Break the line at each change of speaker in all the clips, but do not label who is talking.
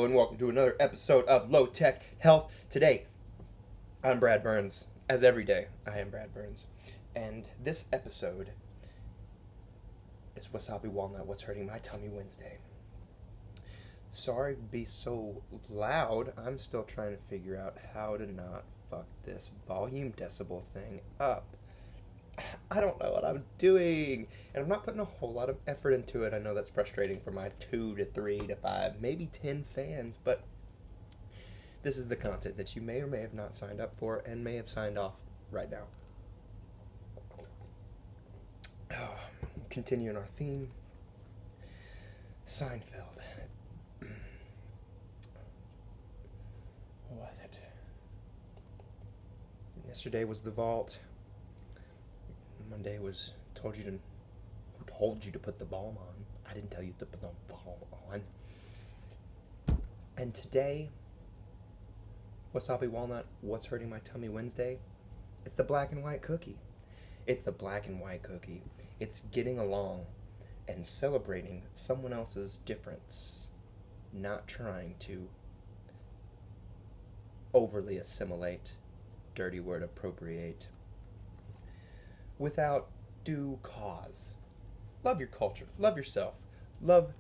and welcome to another episode of Low Tech Health. Today, I'm Brad Burns. As every day, I am Brad Burns. And this episode is Wasabi Walnut, What's Hurting My Tummy Wednesday. Sorry to be so loud. I'm still trying to figure out how to not fuck this volume decibel thing up. I don't know what I'm doing, and I'm not putting a whole lot of effort into it. I know that's frustrating for my 2 to 3 to 5, maybe 10 fans, but this is the content that you may or may have not signed up for and may have signed off right now. Continuing our theme, Seinfeld. What was it? Yesterday was the vault. Monday was told you to put the balm on. I didn't tell you to put the balm on. And today, Wasabi Walnut, What's Hurting My Tummy Wednesday? It's the black and white cookie. It's the black and white cookie. It's getting along and celebrating someone else's difference, not trying to overly assimilate, dirty word appropriate, without due cause. Love your culture. Love yourself. Love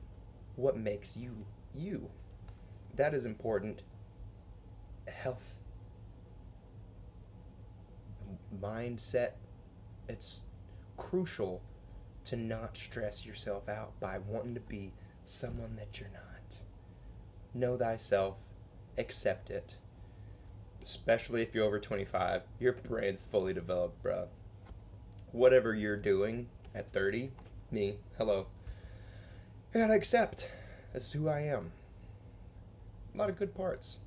what makes you, you. That is important. Health. Mindset. It's crucial to not stress yourself out by wanting to be someone that you're not. Know thyself. Accept it. Especially if you're over 25. Your brain's fully developed, bruh. Whatever you're doing at 30, me, hello, I gotta accept. This is who I am. A lot of good parts.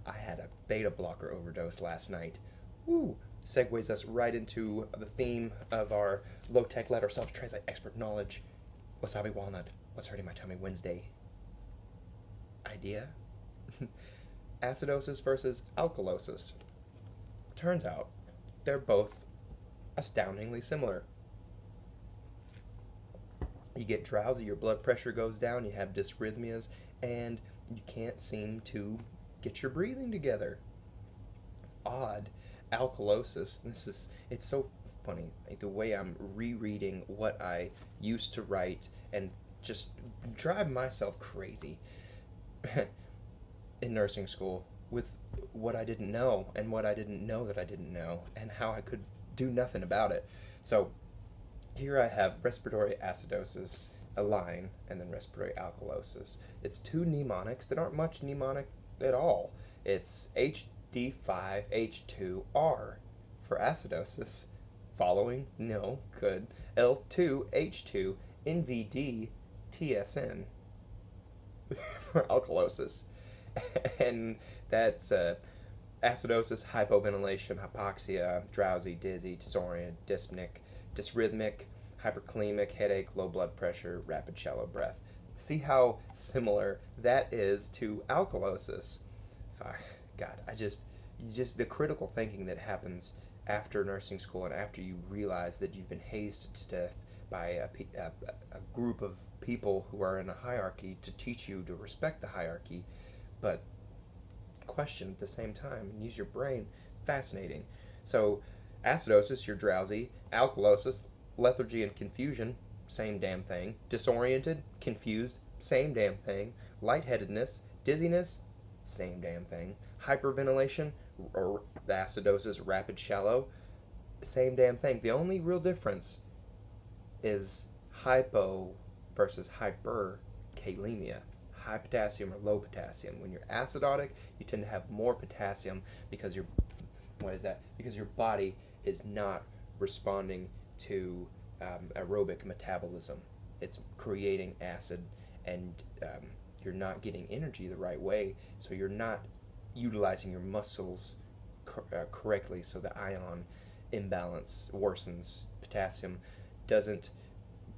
I had a beta blocker overdose last night. Woo! Segues us right into the theme of our low-tech let ourselves translate expert knowledge. Wasabi Walnut, What's Hurting My Tummy Wednesday idea? Acidosis versus alkalosis. Turns out they're both astoundingly similar. You get drowsy, your blood pressure goes down, you have dysrhythmias, and you can't seem to get your breathing together. Odd. Alkalosis. It's so funny. Like the way I'm rereading what I used to write and just drive myself crazy in nursing school with what I didn't know and what I didn't know that I didn't know and how I could do nothing about it. So here I have respiratory acidosis, a line, and then respiratory alkalosis. It's two mnemonics that aren't much mnemonic at all. It's HD5H2R for acidosis, following, no, good, L2H2 NVD-TSN for alkalosis. And that's acidosis, hypoventilation, hypoxia, drowsy, dizzy, disoriented, dyspneic, dysrhythmic, hyperkalemic, headache, low blood pressure, rapid shallow breath. See how similar that is to alkalosis. God, just the critical thinking that happens after nursing school and after you realize that you've been hazed to death by a group of people who are in a hierarchy to teach you to respect the hierarchy, but question at the same time and use your brain. Fascinating. So acidosis, you're drowsy. Alkalosis, lethargy and confusion, same damn thing. Disoriented, confused, same damn thing. Lightheadedness, dizziness, same damn thing. Hyperventilation, or acidosis, rapid shallow, same damn thing. The only real difference is hypo versus hyperkalemia. High potassium or low potassium. When you're acidotic, you tend to have more potassium because your body is not responding to aerobic metabolism. It's creating acid, and you're not getting energy the right way, so you're not utilizing your muscles correctly, so the ion imbalance worsens. Potassium doesn't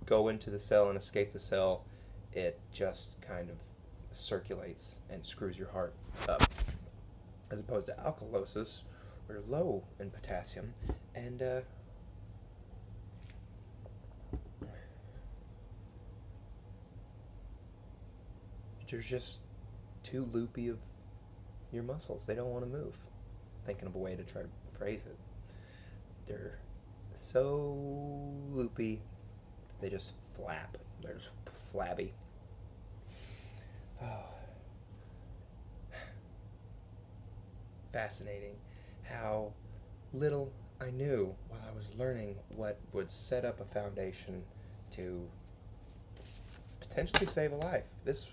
go into the cell and escape the cell. It just kind of circulates and screws your heart up. As opposed to alkalosis, we're low in potassium, and there's just too loopy of your muscles. They don't want to move. Thinking of a way to try to phrase it. They're so loopy, they just flap. They're just flabby. Oh. Fascinating how little I knew while I was learning what would set up a foundation to potentially save a life. This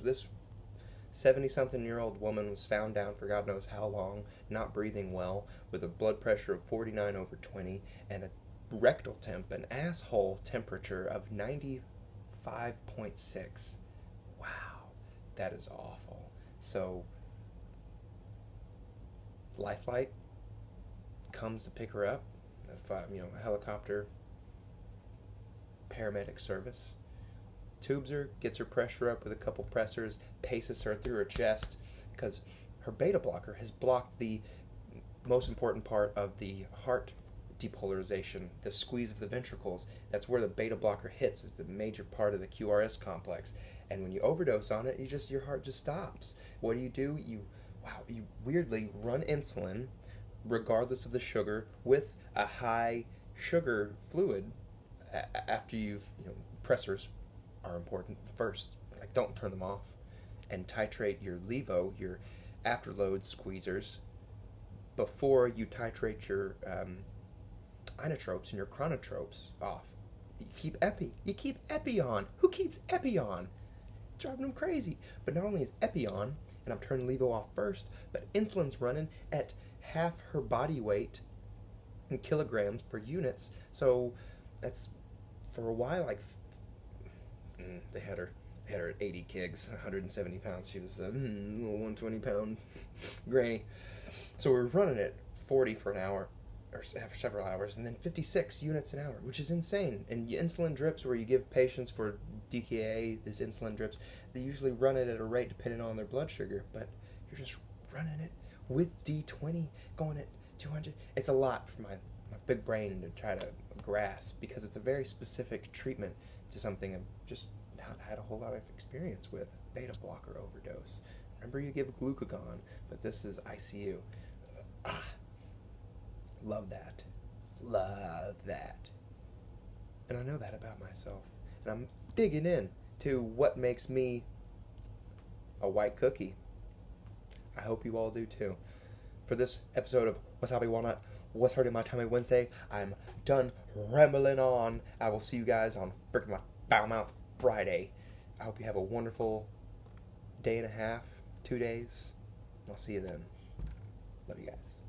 70-something-year-old woman was found down for God knows how long, not breathing well, with a blood pressure of 49/20 and a rectal temp, an asshole temperature of 95.6. Wow, that is awful. So, Lifelight comes to pick her up, a helicopter, paramedic service. Tubes her, gets her pressure up with a couple pressors, paces her through her chest, because her beta blocker has blocked the most important part of the heart depolarization, the squeeze of the ventricles. That's where the beta blocker hits, is the major part of the QRS complex. And when you overdose on it, your heart just stops. What do? You weirdly run insulin, regardless of the sugar, with a high sugar fluid after pressors are important first. Like, don't turn them off. And titrate your levo, your afterload squeezers, before you titrate your inotropes and your chronotropes off. You keep epi on. Who keeps epi on? Driving them crazy. But not only is epi on, and I'm turning levo off first, but insulin's running at half her body weight in kilograms per units. So that's, for a while, like, they had her at 80 kgs, 170 pounds. She was a little 120-pound granny. So we're running at 40 for an hour, or several hours, and then 56 units an hour, which is insane. And insulin drips, where you give patients for DKA these insulin drips, they usually run it at a rate depending on their blood sugar, but you're just running it with D20, going at 200. It's a lot for my big brain to try to grasp, because it's a very specific treatment to something I've just not had a whole lot of experience with. Beta blocker overdose. Remember, you give glucagon, but this is ICU. Love that. And I know that about myself. And I'm digging in to what makes me a white cookie. I hope you all do too. For this episode of Wasabi Walnut, What's Hurting My Tummy Wednesday, I'm done rambling on. I will see you guys on freaking my foul mouth Friday. I hope you have a wonderful day and a half, 2 days. I'll see you then. Love you guys.